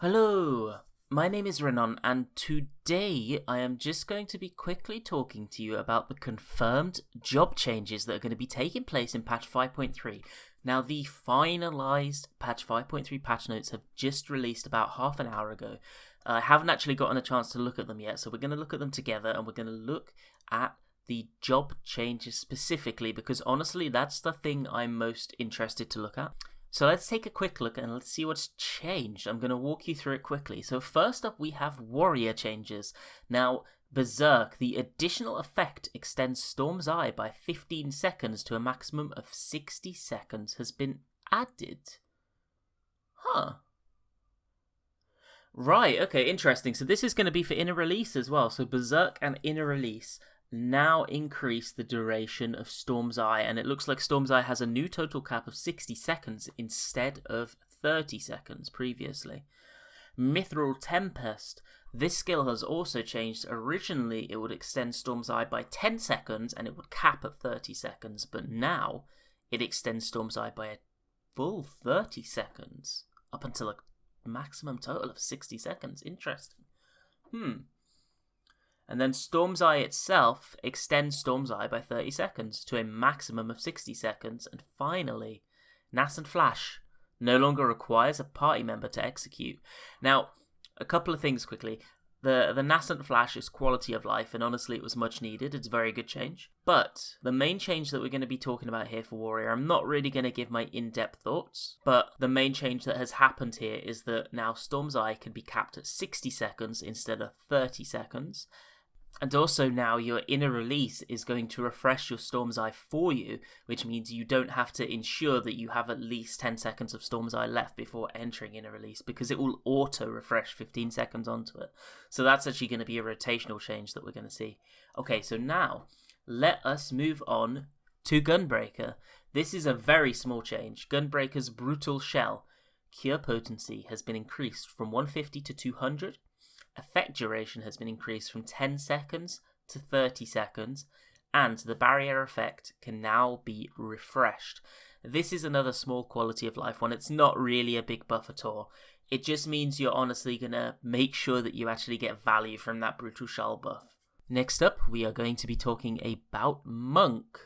Hello, my name is Renan, and today I am just going to be quickly talking to you about the confirmed job changes that are going to be taking place in patch 5.3. Now, the finalized patch 5.3 patch notes have just released about half an hour ago. I haven't actually gotten a chance to look at them yet, so we're going to look at them together and we're going to look at the job changes specifically because honestly, that's the thing I'm most interested to look at. So let's take a quick look and let's see what's changed. I'm going to walk you through it quickly. So first up, we have warrior changes. Now, Berserk, the additional effect extends Storm's Eye by 15 seconds to a maximum of 60 seconds has been added. Huh. Right, okay, interesting. So this is going to be for inner release as well. So Berserk and inner release now increase the duration of Storm's Eye, and it looks like Storm's Eye has a new total cap of 60 seconds instead of 30 seconds previously. Mithril Tempest. This skill has also changed. Originally, it would extend Storm's Eye by 10 seconds and it would cap at 30 seconds, but now it extends Storm's Eye by a full 30 seconds, up until a maximum total of 60 seconds. Interesting. And then Storm's Eye itself extends Storm's Eye by 30 seconds to a maximum of 60 seconds. And finally, Nascent Flash no longer requires a party member to execute. Now, a couple of things quickly. The Nascent Flash is quality of life, and honestly it was much needed. It's a very good change. But the main change that we're going to be talking about here for Warrior, I'm not really going to give my in-depth thoughts, but the main change that has happened here is that now Storm's Eye can be capped at 60 seconds instead of 30 seconds. And also now your inner release is going to refresh your Storm's Eye for you, which means you don't have to ensure that you have at least 10 seconds of Storm's Eye left before entering inner release, because it will auto-refresh 15 seconds onto it. So that's actually going to be a rotational change that we're going to see. Okay, so now let us move on to Gunbreaker. This is a very small change. Gunbreaker's Brutal Shell cure potency has been increased from 150 to 200. Effect duration has been increased from 10 seconds to 30 seconds, and the barrier effect can now be refreshed. This is another small quality of life one. It's not really a big buff at all. It just means you're honestly going to make sure that you actually get value from that Brutal Shell buff. Next up, we are going to be talking about Monk.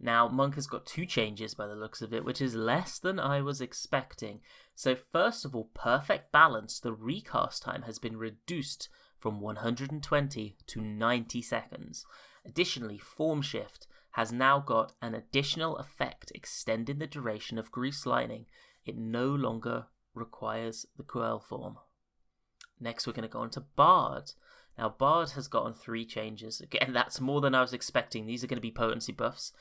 Now, Monk has got two changes by the looks of it, which is less than I was expecting. So first of all, Perfect Balance, the recast time has been reduced from 120 to 90 seconds. Additionally, Form Shift has now got an additional effect extending the duration of Grease Lightning. It no longer requires the Coil form. Next, we're going to go on to Bard. Now, Bard has gotten three changes. Again, that's more than I was expecting. These are going to be potency buffs.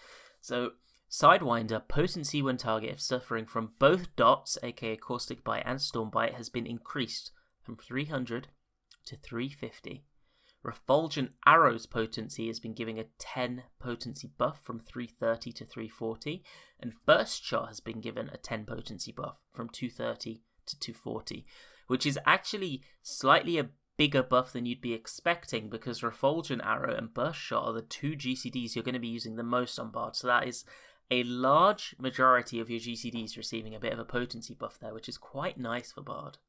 So, Sidewinder, potency when target is suffering from both dots, aka Caustic Bite and Storm Bite, has been increased from 300 to 350. Refulgent Arrow's potency has been giving a 10 potency buff from 330 to 340, and Burst Shot has been given a 10 potency buff from 230 to 240, which is actually slightly a bigger buff than you'd be expecting, because Refulgent Arrow and Burst Shot are the two GCDs you're going to be using the most on Bard, so that is a large majority of your GCDs receiving a bit of a potency buff there, which is quite nice for Bard.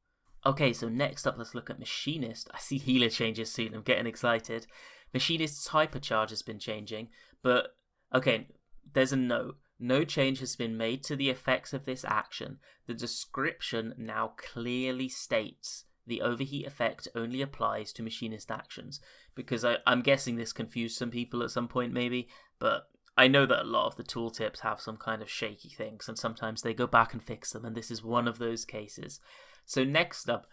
Okay, so next up, let's look at Machinist. I see healer changes soon, I'm getting excited. Machinist's Hypercharge has been changing, but, okay, there's a note. No change has been made to the effects of this action. The description now clearly states the overheat effect only applies to Machinist actions, because I'm guessing this confused some people at some point maybe, but I know that a lot of the tooltips have some kind of shaky things, and sometimes they go back and fix them, and this is one of those cases. So next up,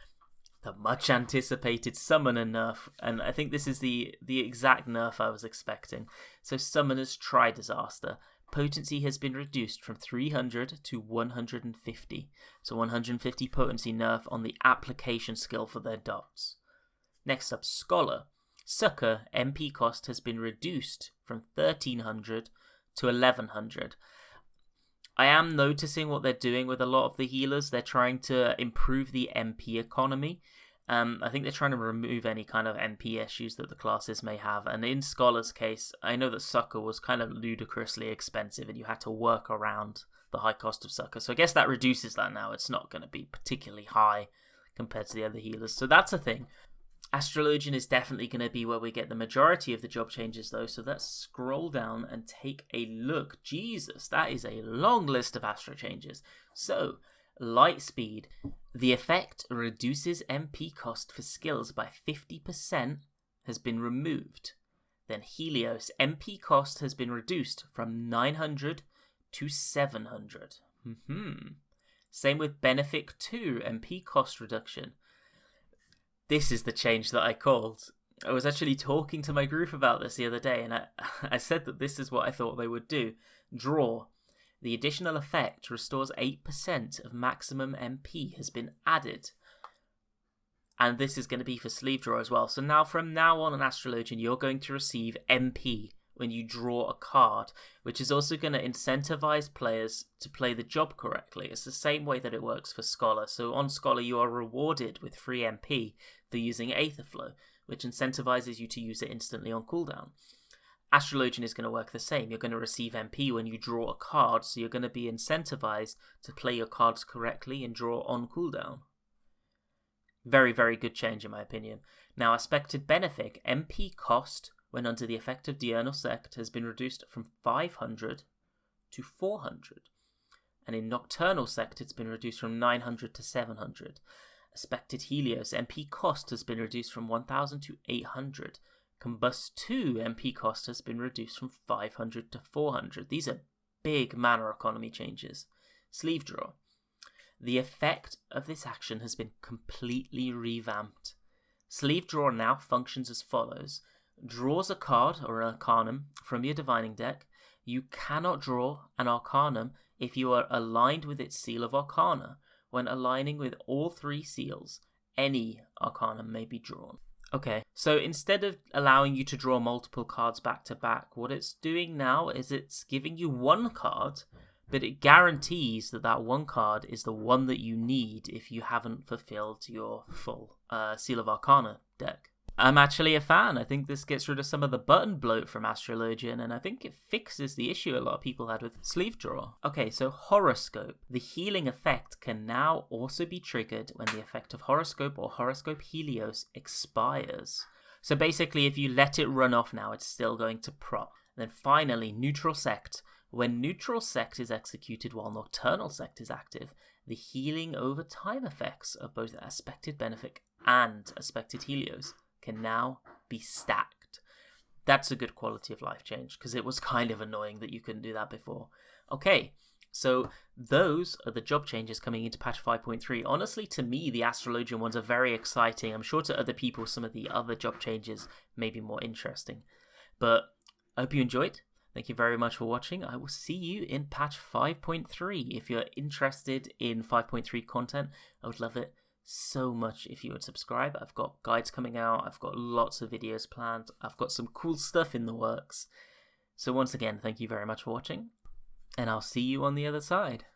the much anticipated Summoner nerf, and I think this is the exact nerf I was expecting. So Summoner's Tri-Disaster. Potency has been reduced from 300 to 150. So 150 potency nerf on the application skill for their dots. Next up, Scholar. Succor MP cost has been reduced from 1300 to 1100. I am noticing what they're doing with a lot of the healers. They're trying to improve the MP economy. I think they're trying to remove any kind of MP issues that the classes may have. And in Scholar's case, I know that Succor was kind of ludicrously expensive and you had to work around the high cost of Succor. So I guess that reduces that now. It's not going to be particularly high compared to the other healers. So that's a thing. Astrologian is definitely going to be where we get the majority of the job changes, though. So let's scroll down and take a look. Jesus, that is a long list of Astro changes. So, light speed. The effect reduces MP cost for skills by 50% has been removed. Then Helios, MP cost has been reduced from 900 to 700. Same with Benefic 2, MP cost reduction. This is the change that I called. I was actually talking to my group about this the other day, and I said that this is what I thought they would do. Draw. The additional effect restores 8% of maximum MP has been added. And this is going to be for sleeve draw as well. So now, from now on Astrologian, you're going to receive MP when you draw a card, which is also going to incentivize players to play the job correctly. It's the same way that it works for Scholar. So on Scholar, you are rewarded with free MP for using Aetherflow, which incentivizes you to use it instantly on cooldown. Astrologian is going to work the same. You're going to receive MP when you draw a card, so you're going to be incentivized to play your cards correctly and draw on cooldown. Very, very good change in my opinion. Now, Aspected Benefic, MP cost when under the effect of Diurnal Sect has been reduced from 500 to 400. And in Nocturnal Sect, it's been reduced from 900 to 700. Aspected Helios, MP cost has been reduced from 1000 to 800. Combust 2, MP cost has been reduced from 500 to 400. These are big mana economy changes. Sleeve Draw. The effect of this action has been completely revamped. Sleeve Draw now functions as follows. Draws a card or an Arcanum from your Divining deck. You cannot draw an Arcanum if you are aligned with its Seal of Arcana. When aligning with all three seals, any Arcanum may be drawn. Okay, so instead of allowing you to draw multiple cards back to back, what it's doing now is it's giving you one card, but it guarantees that that one card is the one that you need if you haven't fulfilled your full Seal of Arcana deck. I'm actually a fan. I think this gets rid of some of the button bloat from Astrologian, and I think it fixes the issue a lot of people had with Sleeve Draw. Okay, so Horoscope. The healing effect can now also be triggered when the effect of Horoscope or Horoscope Helios expires. So basically, if you let it run off now, it's still going to prop. Then finally, Neutral Sect. When Neutral Sect is executed while Nocturnal Sect is active, the healing over time effects of both Aspected Benefic and Aspected Helios can now be stacked. That's a good quality of life change, because it was kind of annoying that you couldn't do that before. Okay, so those are the job changes coming into patch 5.3. Honestly, to me, the Astrologian ones are very exciting. I'm sure to other people some of the other job changes may be more interesting. But I hope you enjoyed. Thank you very much for watching. I will see you in patch 5.3. If you're interested in 5.3 content, I would love it so much if you would subscribe. I've got guides coming out, I've got lots of videos planned, I've got some cool stuff in the works. So once again, thank you very much for watching, and I'll see you on the other side.